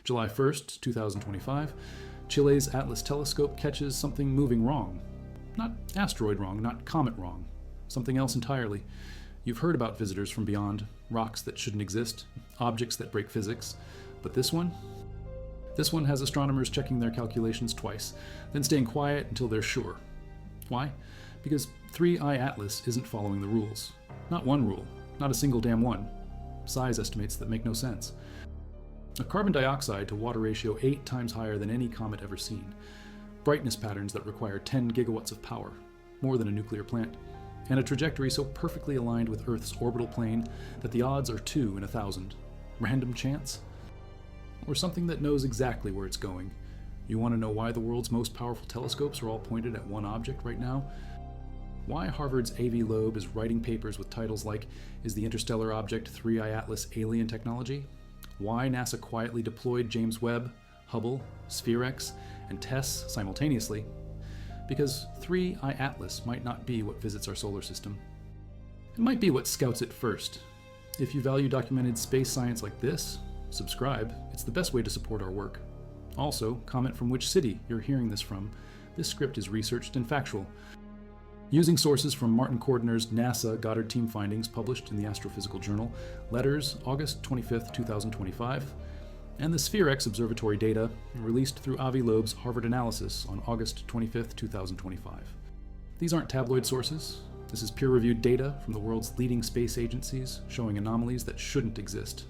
July 1st, 2025, Chile's Atlas telescope catches something moving wrong. Not asteroid wrong, not comet wrong. Something else entirely. You've heard about visitors from beyond, rocks that shouldn't exist, objects that break physics. But this one? This one has astronomers checking their calculations twice, then staying quiet until they're sure. Why? Because 3I Atlas isn't following the rules. Not one rule, not a single damn one. Size estimates that make no sense. A carbon dioxide to water ratio 8 times higher than any comet ever seen. Brightness patterns that require 10 gigawatts of power, more than a nuclear plant. And a trajectory so perfectly aligned with Earth's orbital plane that the odds are 2 in 1,000. Random chance? Or something that knows exactly where it's going. You want to know why the world's most powerful telescopes are all pointed at one object right now? Why Harvard's A.V. Loeb is writing papers with titles like, "Is the interstellar object 3I Atlas alien technology?" Why NASA quietly deployed James Webb, Hubble, Spherex, and TESS simultaneously? Because 3I Atlas might not be what visits our solar system. It might be what scouts it first. If you value documented space science like this, subscribe. It's the best way to support our work. Also, comment from which city you're hearing this from. This script is researched and factual. Using sources from Martin Cordner's NASA Goddard Team Findings published in the Astrophysical Journal, Letters, August 25, 2025, and the Spherex Observatory data released through Avi Loeb's Harvard Analysis on August 25, 2025. These aren't tabloid sources. This is peer-reviewed data from the world's leading space agencies showing anomalies that shouldn't exist.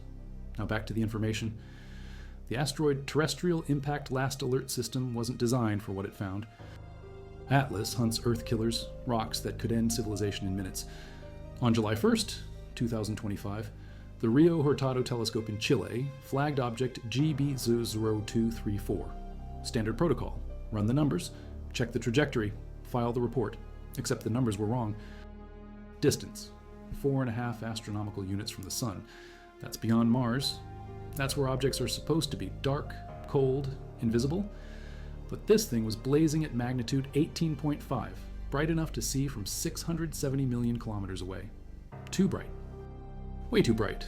Now back to the information. The asteroid Terrestrial Impact Last Alert System wasn't designed for what it found. Atlas hunts Earth killers, rocks that could end civilization in minutes. On July 1st, 2025, the Rio Hurtado telescope in Chile flagged object GB0234. Standard protocol. Run the numbers, check the trajectory, file the report, except the numbers were wrong. Distance. 4.5 astronomical units from the Sun. That's beyond Mars. That's where objects are supposed to be. Dark, cold, invisible. But this thing was blazing at magnitude 18.5, bright enough to see from 670 million kilometers away. Too bright. Way too bright.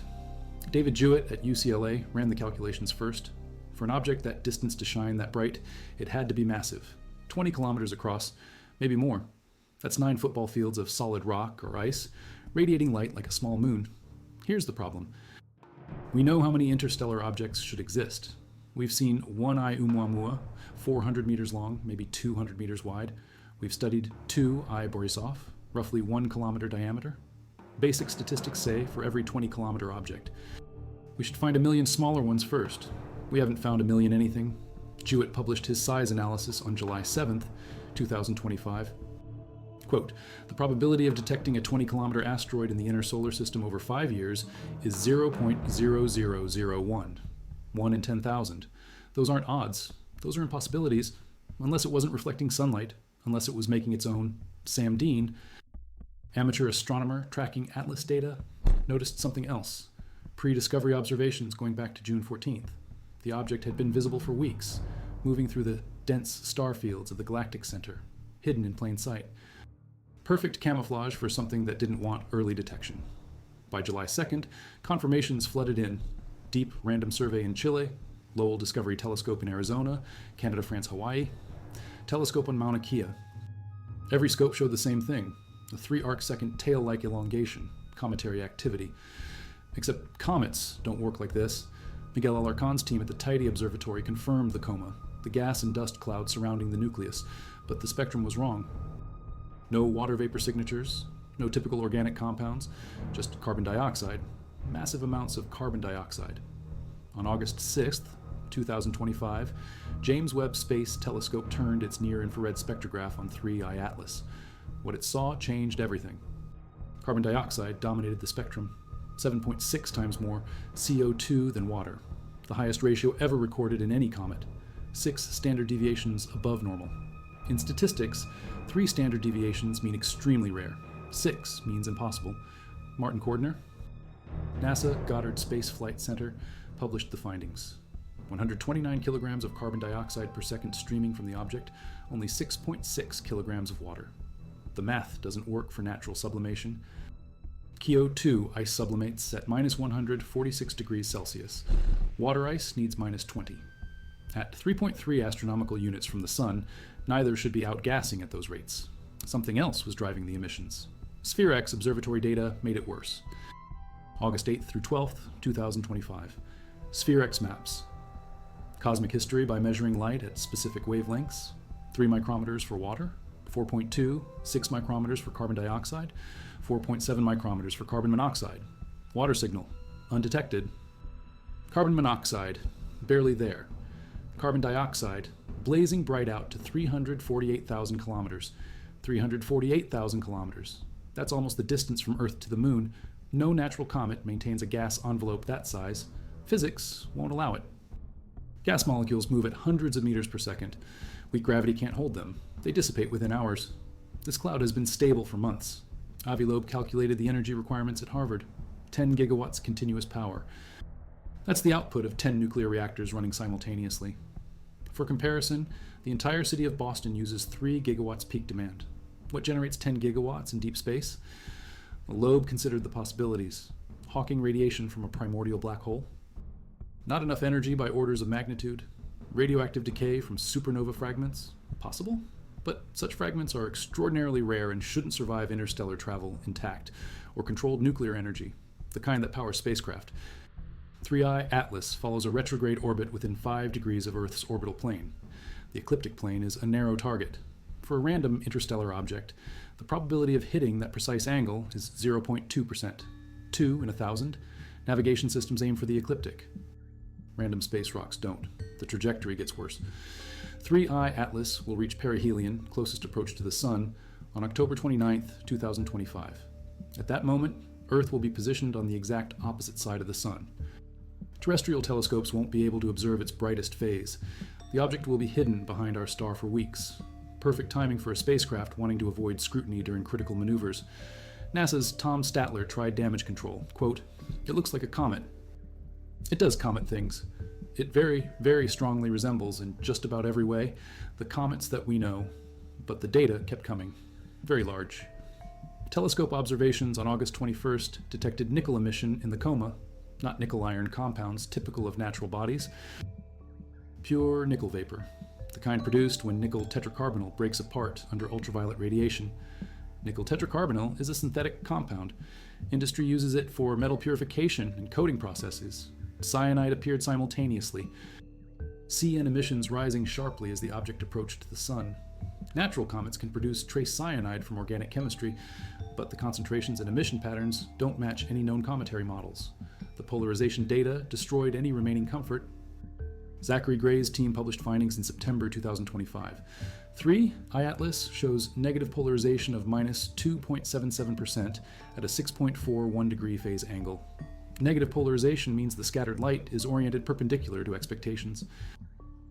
David Jewett at UCLA ran the calculations first. For an object that distance to shine that bright, it had to be massive. 20 kilometers across, maybe more. That's 9 football fields of solid rock or ice, radiating light like a small moon. Here's the problem. We know how many interstellar objects should exist. We've seen 1I Oumuamua, 400 meters long, maybe 200 meters wide. We've studied 2I Borisov, roughly 1 kilometer diameter. Basic statistics say for every 20-kilometer object. We should find 1 million smaller ones first. We haven't found 1 million anything. Jewett published his size analysis on July 7th, 2025. Quote, the probability of detecting a 20-kilometer asteroid in the inner solar system over 5 years is 0.0001. 1 in 10,000. Those aren't odds. Those are impossibilities, unless it wasn't reflecting sunlight, unless it was making its own. Sam Dean, amateur astronomer tracking Atlas data, noticed something else. Pre-discovery observations going back to June 14th. The object had been visible for weeks, moving through the dense star fields of the galactic center, hidden in plain sight. Perfect camouflage for something that didn't want early detection. By July 2nd, confirmations flooded in. Deep Random Survey in Chile, Lowell Discovery Telescope in Arizona, Canada, France, Hawaii, telescope on Mauna Kea. Every scope showed the same thing, a 3 arcsecond tail-like elongation, cometary activity. Except comets don't work like this. Miguel Alarcon's team at the Tidy Observatory confirmed the coma, the gas and dust cloud surrounding the nucleus, but the spectrum was wrong. No water vapor signatures, no typical organic compounds, just carbon dioxide. Massive amounts of carbon dioxide. On August 6th, 2025, James Webb Space Telescope turned its near-infrared spectrograph on 3I Atlas. What it saw changed everything. Carbon dioxide dominated the spectrum, 7.6 times more CO2 than water, the highest ratio ever recorded in any comet, 6 standard deviations above normal. In statistics, 3 standard deviations mean extremely rare, 6 means impossible. Martin Cordner, NASA Goddard Space Flight Center, published the findings. 129 kilograms of carbon dioxide per second streaming from the object, only 6.6 kilograms of water. The math doesn't work for natural sublimation. Ko2 ice sublimates at minus 146 degrees Celsius. Water ice needs minus 20. At 3.3 astronomical units from the Sun, neither should be outgassing at those rates. Something else was driving the emissions. Sphere-X observatory data made it worse. August 8th through 12th, 2025. Sphere-X maps. Cosmic history by measuring light at specific wavelengths. 3 micrometers for water, 4.2, 6 micrometers for carbon dioxide, 4.7 micrometers for carbon monoxide. Water signal, undetected. Carbon monoxide, barely there. Carbon dioxide, blazing bright out to 348,000 kilometers. 348,000 kilometers. That's almost the distance from Earth to the Moon. No natural comet maintains a gas envelope that size. Physics won't allow it. Gas molecules move at hundreds of meters per second. Weak gravity can't hold them. They dissipate within hours. This cloud has been stable for months. Avi Loeb calculated the energy requirements at Harvard. 10 gigawatts continuous power. That's the output of 10 nuclear reactors running simultaneously. For comparison, the entire city of Boston uses 3 gigawatts peak demand. What generates 10 gigawatts in deep space? Loeb considered the possibilities. Hawking radiation from a primordial black hole. Not enough energy by orders of magnitude. Radioactive decay from supernova fragments. Possible? But such fragments are extraordinarily rare and shouldn't survive interstellar travel intact, or controlled nuclear energy, the kind that powers spacecraft. 3I Atlas follows a retrograde orbit within 5 degrees of Earth's orbital plane. The ecliptic plane is a narrow target. For a random interstellar object, the probability of hitting that precise angle is 0.2%. 2 in 1,000. Navigation systems aim for the ecliptic. Random space rocks don't. The trajectory gets worse. 3I Atlas will reach perihelion, closest approach to the Sun, on October 29, 2025. At that moment, Earth will be positioned on the exact opposite side of the Sun. Terrestrial telescopes won't be able to observe its brightest phase. The object will be hidden behind our star for weeks. Perfect timing for a spacecraft wanting to avoid scrutiny during critical maneuvers. NASA's Tom Statler tried damage control. Quote, "It looks like a comet." It does comet things. It very, very strongly resembles, in just about every way, the comets that we know, but the data kept coming. Very large. Telescope observations on August 21st detected nickel emission in the coma, not nickel-iron compounds typical of natural bodies. Pure nickel vapor, the kind produced when nickel tetracarbonyl breaks apart under ultraviolet radiation. Nickel tetracarbonyl is a synthetic compound. Industry uses it for metal purification and coating processes. Cyanide appeared simultaneously. CN emissions rising sharply as the object approached the Sun. Natural comets can produce trace cyanide from organic chemistry, but the concentrations and emission patterns don't match any known cometary models. The polarization data destroyed any remaining comfort. Zachary Gray's team published findings in September 2025. 3I Atlas shows negative polarization of minus 2.77% at a 6.41 degree phase angle. Negative polarization means the scattered light is oriented perpendicular to expectations.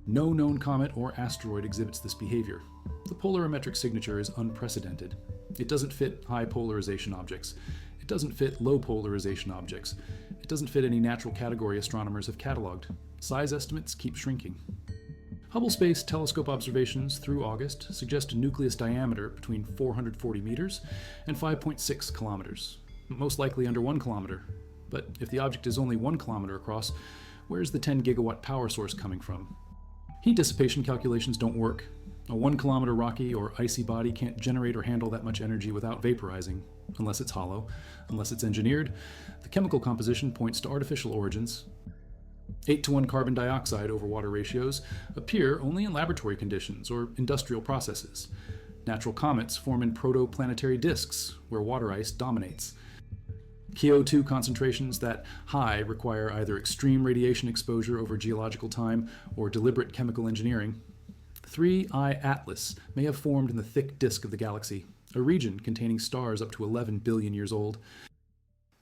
No known comet or asteroid exhibits this behavior. The polarimetric signature is unprecedented. It doesn't fit high polarization objects. It doesn't fit low polarization objects. It doesn't fit any natural category astronomers have cataloged. Size estimates keep shrinking. Hubble Space Telescope observations through August suggest a nucleus diameter between 440 meters and 5.6 kilometers, most likely under 1 kilometer. But if the object is only 1 kilometer across, where's the 10 gigawatt power source coming from? Heat dissipation calculations don't work. A 1 kilometer rocky or icy body can't generate or handle that much energy without vaporizing, unless it's hollow, unless it's engineered. The chemical composition points to artificial origins. 8:1 carbon dioxide over water ratios appear only in laboratory conditions or industrial processes. Natural comets form in protoplanetary disks, where water ice dominates. Ko2 concentrations that high require either extreme radiation exposure over geological time or deliberate chemical engineering. 3I Atlas may have formed in the thick disk of the galaxy, a region containing stars up to 11 billion years old.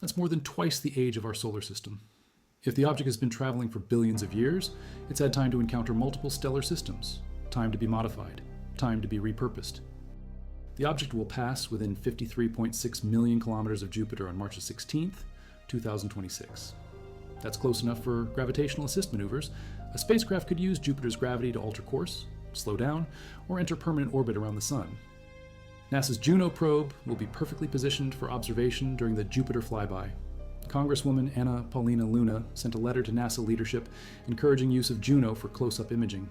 That's more than twice the age of our solar system. If the object has been traveling for billions of years, it's had time to encounter multiple stellar systems, time to be modified, time to be repurposed. The object will pass within 53.6 million kilometers of Jupiter on March 16, 2026. That's close enough for gravitational assist maneuvers. A spacecraft could use Jupiter's gravity to alter course, slow down, or enter permanent orbit around the Sun. NASA's Juno probe will be perfectly positioned for observation during the Jupiter flyby. Congresswoman Anna Paulina Luna sent a letter to NASA leadership encouraging use of Juno for close-up imaging.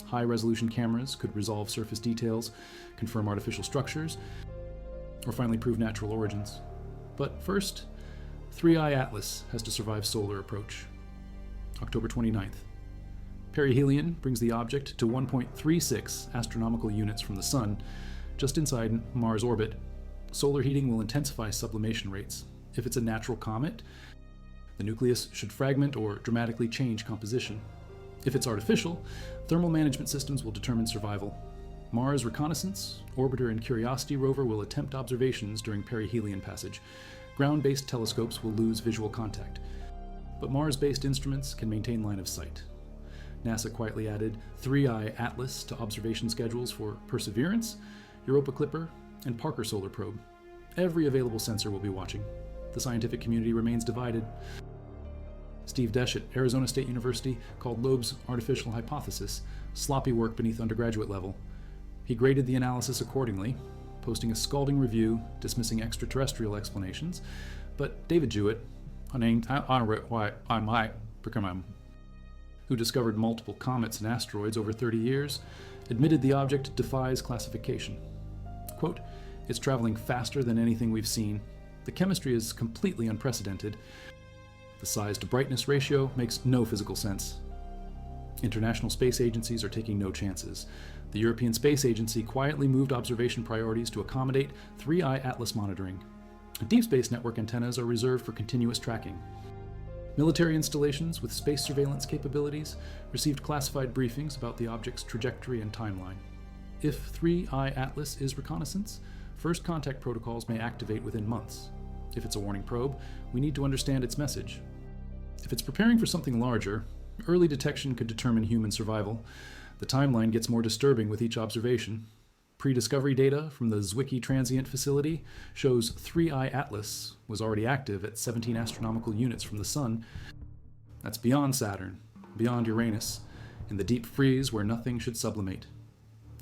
High-resolution cameras could resolve surface details, confirm artificial structures, or finally prove natural origins. But first, 3I Atlas has to survive solar approach. October 29th. Perihelion brings the object to 1.36 astronomical units from the Sun, just inside Mars' orbit. Solar heating will intensify sublimation rates. If it's a natural comet, the nucleus should fragment or dramatically change composition. If it's artificial, thermal management systems will determine survival. Mars Reconnaissance, Orbiter, and Curiosity rover will attempt observations during perihelion passage. Ground-based telescopes will lose visual contact, but Mars-based instruments can maintain line of sight. NASA quietly added 3I Atlas to observation schedules for Perseverance, Europa Clipper, and Parker Solar Probe. Every available sensor will be watching. The scientific community remains divided. Steve Desch at Arizona State University called Loeb's artificial hypothesis sloppy work beneath undergraduate level. He graded the analysis accordingly, posting a scalding review dismissing extraterrestrial explanations, but David Jewett, who discovered multiple comets and asteroids over 30 years, admitted the object defies classification. Quote, "It's traveling faster than anything we've seen. The chemistry is completely unprecedented. The size-to-brightness ratio makes no physical sense. International space agencies are taking no chances. The European Space Agency quietly moved observation priorities to accommodate 3I Atlas monitoring. Deep space network antennas are reserved for continuous tracking. Military installations with space surveillance capabilities received classified briefings about the object's trajectory and timeline. If 3I Atlas is reconnaissance, first contact protocols may activate within months. If it's a warning probe, we need to understand its message. If it's preparing for something larger, early detection could determine human survival. The timeline gets more disturbing with each observation. Pre-discovery data from the Zwicky Transient Facility shows 3I Atlas was already active at 17 astronomical units from the Sun. That's beyond Saturn, beyond Uranus, in the deep freeze where nothing should sublimate.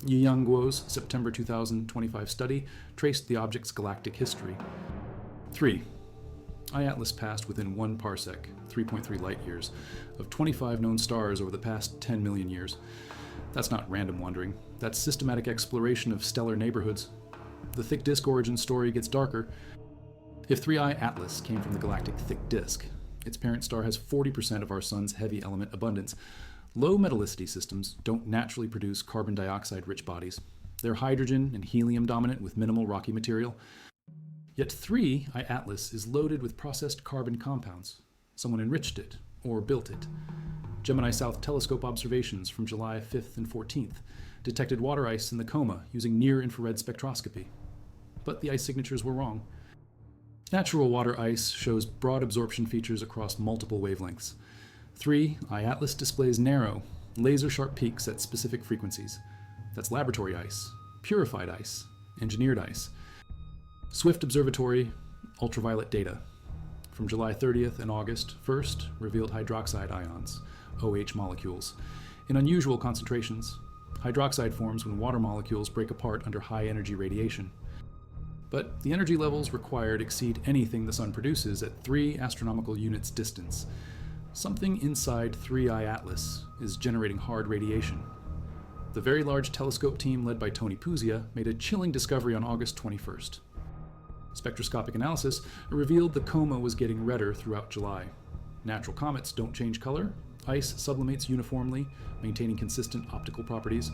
Yi Young Guo's September 2025 study traced the object's galactic history. 3. I-Atlas passed within 1 parsec, 3.3 light years, of 25 known stars over the past 10 million years. That's not random wandering. That's systematic exploration of stellar neighborhoods. The thick disk origin story gets darker. If 3I Atlas came from the galactic thick disk, its parent star has 40% of our Sun's heavy element abundance. Low metallicity systems don't naturally produce carbon dioxide-rich bodies. They're hydrogen and helium dominant with minimal rocky material. Yet 3I Atlas is loaded with processed carbon compounds. Someone enriched it, or built it. Gemini South Telescope observations from July 5th and 14th detected water ice in the coma using near-infrared spectroscopy. But the ice signatures were wrong. Natural water ice shows broad absorption features across multiple wavelengths. 3I Atlas displays narrow, laser-sharp peaks at specific frequencies. That's laboratory ice, purified ice, engineered ice. Swift Observatory ultraviolet data from July 30th and August 1st revealed hydroxide ions, OH molecules, in unusual concentrations. Hydroxide forms when water molecules break apart under high-energy radiation. But the energy levels required exceed anything the Sun produces at 3 astronomical units distance. Something inside 3I Atlas is generating hard radiation. The Very Large Telescope team led by Tony Puzia made a chilling discovery on August 21st. Spectroscopic analysis revealed the coma was getting redder throughout July. Natural comets don't change color. Ice sublimates uniformly, maintaining consistent optical properties.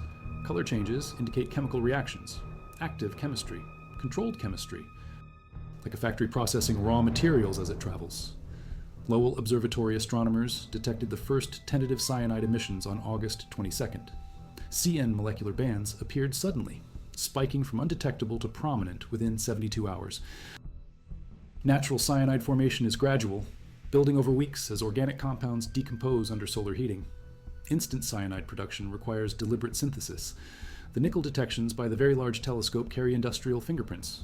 Color changes indicate chemical reactions, active chemistry, controlled chemistry, like a factory processing raw materials as it travels. Lowell Observatory astronomers detected the first tentative cyanide emissions on August 22nd. CN molecular bands appeared suddenly, spiking from undetectable to prominent within 72 hours. Natural cyanide formation is gradual, building over weeks as organic compounds decompose under solar heating. Instant cyanide production requires deliberate synthesis. The nickel detections by the Very Large Telescope carry industrial fingerprints.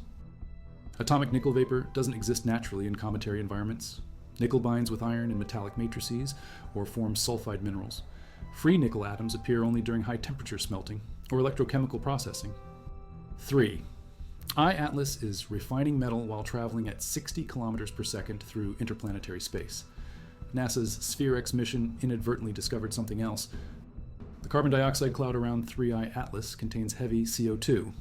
Atomic nickel vapor doesn't exist naturally in cometary environments. Nickel binds with iron in metallic matrices or forms sulfide minerals. Free nickel atoms appear only during high-temperature smelting or electrochemical processing. 3. I-Atlas is refining metal while traveling at 60 kilometers per second through interplanetary space. NASA's Sphere-X mission inadvertently discovered something else. The carbon dioxide cloud around 3I Atlas contains heavy CO2,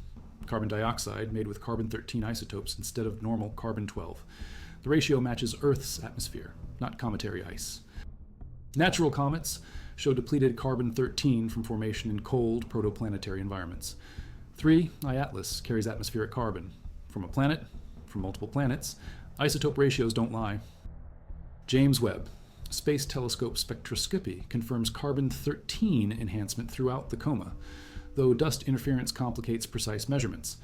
carbon dioxide made with carbon-13 isotopes instead of normal carbon-12. The ratio matches Earth's atmosphere, not cometary ice. Natural comets show depleted carbon-13 from formation in cold protoplanetary environments. 3I Atlas carries atmospheric carbon. From a planet, from multiple planets, isotope ratios don't lie. James Webb Space Telescope spectroscopy confirms carbon-13 enhancement throughout the coma, though dust interference complicates precise measurements.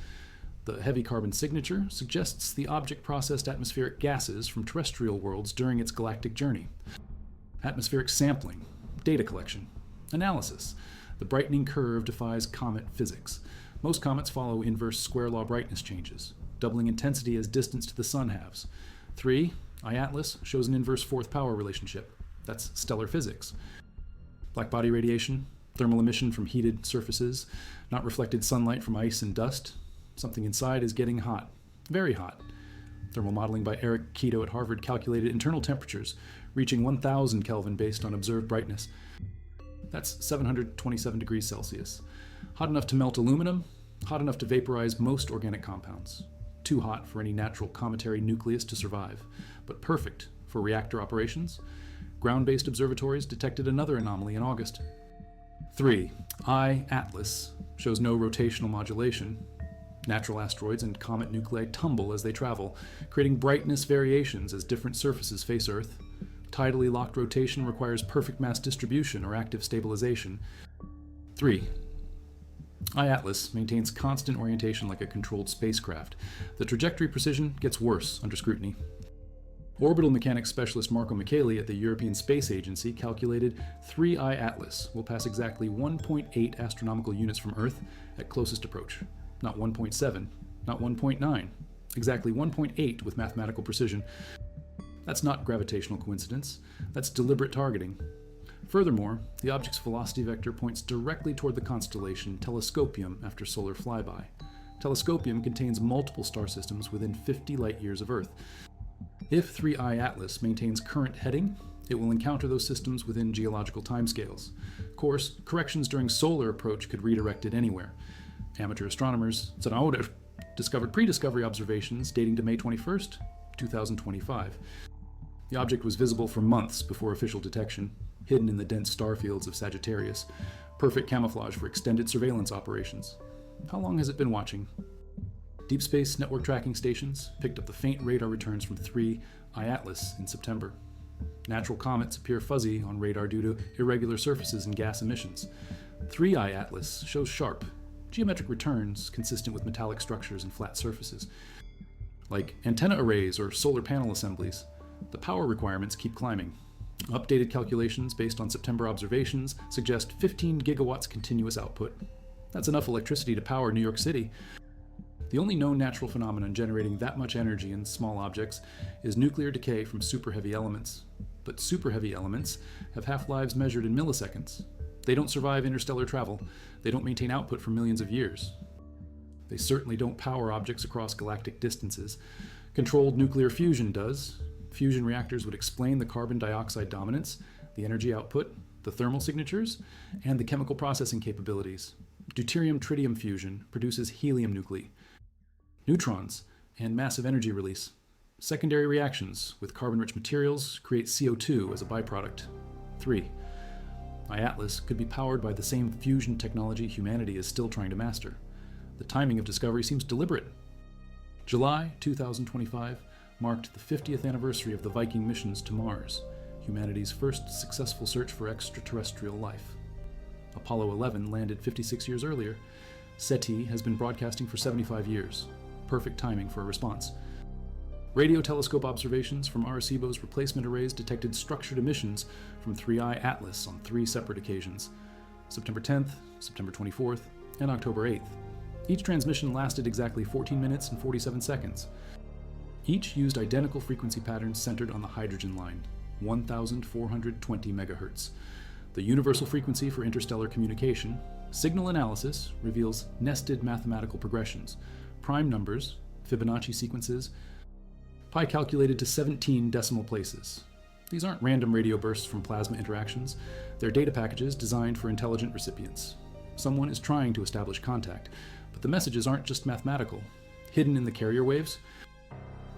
The heavy carbon signature suggests the object processed atmospheric gases from terrestrial worlds during its galactic journey. Atmospheric sampling, data collection, analysis. The brightening curve defies comet physics. Most comets follow inverse square law brightness changes, doubling intensity as distance to the sun halves. 3. I-Atlas shows an inverse fourth power relationship. That's stellar physics. Blackbody radiation, thermal emission from heated surfaces, not reflected sunlight from ice and dust. Something inside is getting hot, very hot. Thermal modeling by Eric Keto at Harvard calculated internal temperatures reaching 1,000 Kelvin based on observed brightness. That's 727 degrees Celsius. Hot enough to melt aluminum, hot enough to vaporize most organic compounds. Too hot for any natural cometary nucleus to survive, but perfect for reactor operations. Ground-based observatories detected another anomaly in August. 3. I-Atlas shows no rotational modulation. Natural asteroids and comet nuclei tumble as they travel, creating brightness variations as different surfaces face Earth. Tidally locked rotation requires perfect mass distribution or active stabilization. 3. I-Atlas maintains constant orientation like a controlled spacecraft. The trajectory precision gets worse under scrutiny. Orbital mechanics specialist Marco Micheli at the European Space Agency calculated 3I Atlas will pass exactly 1.8 astronomical units from Earth at closest approach. Not 1.7, not 1.9, exactly 1.8 with mathematical precision. That's not gravitational coincidence, that's deliberate targeting. Furthermore, the object's velocity vector points directly toward the constellation Telescopium after solar flyby. Telescopium contains multiple star systems within 50 light-years of Earth. If 3I Atlas maintains current heading, it will encounter those systems within geological timescales. Of course, corrections during solar approach could redirect it anywhere. Amateur astronomers discovered pre-discovery observations dating to May 21st, 2025. The object was visible for months before official detection, hidden in the dense star fields of Sagittarius. Perfect camouflage for extended surveillance operations. How long has it been watching? Deep Space Network tracking stations picked up the faint radar returns from 3I Atlas in September. Natural comets appear fuzzy on radar due to irregular surfaces and gas emissions. 3I Atlas shows sharp, geometric returns consistent with metallic structures and flat surfaces. Like antenna arrays or solar panel assemblies, the power requirements keep climbing. Updated calculations based on September observations suggest 15 gigawatts continuous output. That's enough electricity to power New York City. The only known natural phenomenon generating that much energy in small objects is nuclear decay from superheavy elements. But superheavy elements have half-lives measured in milliseconds. They don't survive interstellar travel. They don't maintain output for millions of years. They certainly don't power objects across galactic distances. Controlled nuclear fusion does. Fusion reactors would explain the carbon dioxide dominance, the energy output, the thermal signatures, and the chemical processing capabilities. Deuterium-tritium fusion produces helium nuclei, neutrons, and massive energy release. Secondary reactions with carbon-rich materials create CO2 as a byproduct. 3. I-Atlas could be powered by the same fusion technology humanity is still trying to master. The timing of discovery seems deliberate. July 2025 marked the 50th anniversary of the Viking missions to Mars, humanity's first successful search for extraterrestrial life. Apollo 11 landed 56 years earlier. SETI has been broadcasting for 75 years. Perfect timing for a response. Radio telescope observations from Arecibo's replacement arrays detected structured emissions from 3I Atlas on 3 separate occasions: September 10th, September 24th, and October 8th. Each transmission lasted exactly 14 minutes and 47 seconds. Each used identical frequency patterns centered on the hydrogen line, 1,420 megahertz. The universal frequency for interstellar communication. Signal analysis reveals nested mathematical progressions, prime numbers, Fibonacci sequences, pi calculated to 17 decimal places. These aren't random radio bursts from plasma interactions. They're data packages designed for intelligent recipients. Someone is trying to establish contact, but the messages aren't just mathematical. Hidden in the carrier waves,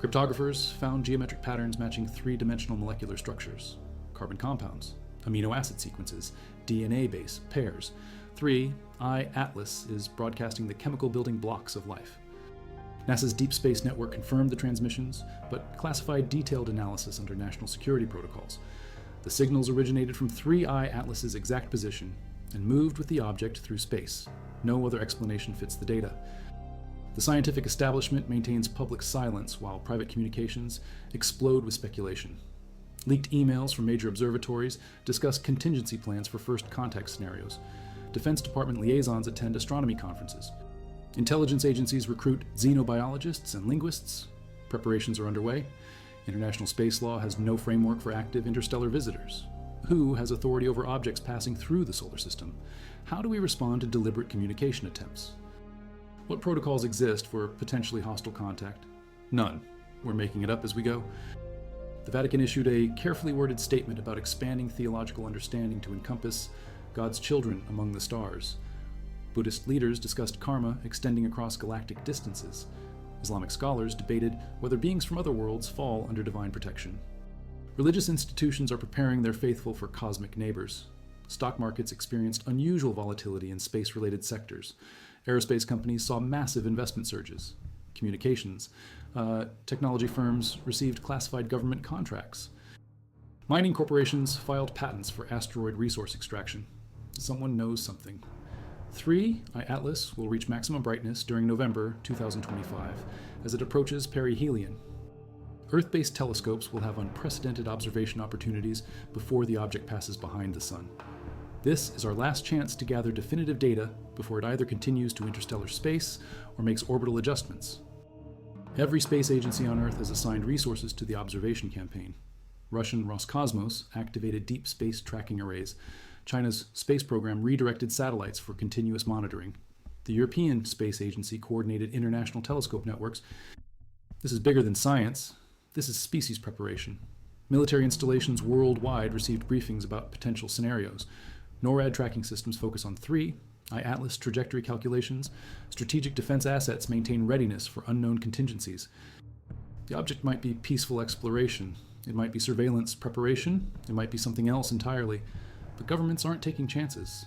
cryptographers found geometric patterns matching three-dimensional molecular structures, carbon compounds, amino acid sequences, DNA base pairs. 3I Atlas is broadcasting the chemical building blocks of life. NASA's Deep Space Network confirmed the transmissions, but classified detailed analysis under national security protocols. The signals originated from 3I Atlas's exact position and moved with the object through space. No other explanation fits the data. The scientific establishment maintains public silence while private communications explode with speculation. Leaked emails from major observatories discuss contingency plans for first contact scenarios. Defense Department liaisons attend astronomy conferences. Intelligence agencies recruit xenobiologists and linguists. Preparations are underway. International space law has no framework for active interstellar visitors. Who has authority over objects passing through the solar system? How do we respond to deliberate communication attempts? What protocols exist for potentially hostile contact? None. We're making it up as we go. The Vatican issued a carefully worded statement about expanding theological understanding to encompass God's children among the stars. Buddhist leaders discussed karma extending across galactic distances. Islamic scholars debated whether beings from other worlds fall under divine protection. Religious institutions are preparing their faithful for cosmic neighbors. Stock markets experienced unusual volatility in space-related sectors. Aerospace companies saw massive investment surges. Communications, technology firms received classified government contracts. Mining corporations filed patents for asteroid resource extraction. Someone knows something. 3I Atlas will reach maximum brightness during November 2025 as it approaches perihelion. Earth-based telescopes will have unprecedented observation opportunities before the object passes behind the sun. This is our last chance to gather definitive data before it either continues to interstellar space or makes orbital adjustments. Every space agency on Earth has assigned resources to the observation campaign. Russian Roscosmos activated deep space tracking arrays. China's space program redirected satellites for continuous monitoring. The European Space Agency coordinated international telescope networks. This is bigger than science. This is species preparation. Military installations worldwide received briefings about potential scenarios. NORAD tracking systems focus on 3I Atlas trajectory calculations. Strategic defense assets maintain readiness for unknown contingencies. The object might be peaceful exploration. It might be surveillance preparation. It might be something else entirely. But governments aren't taking chances.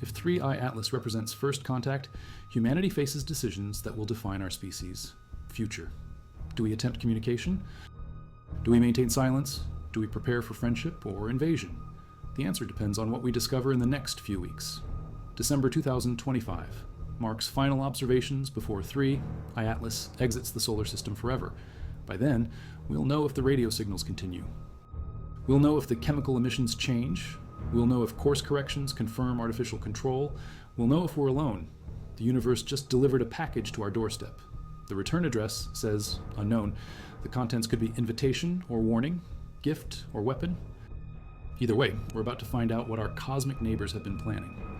If 3I Atlas represents first contact, humanity faces decisions that will define our species' future. Do we attempt communication? Do we maintain silence? Do we prepare for friendship or invasion? The answer depends on what we discover in the next few weeks. December 2025 marks final observations before 3I Atlas exits the solar system forever. By then, we'll know if the radio signals continue. We'll know if the chemical emissions change. We'll know if course corrections confirm artificial control. We'll know if we're alone. The universe just delivered a package to our doorstep. The return address says unknown. The contents could be invitation or warning, gift or weapon. Either way, we're about to find out what our cosmic neighbors have been planning.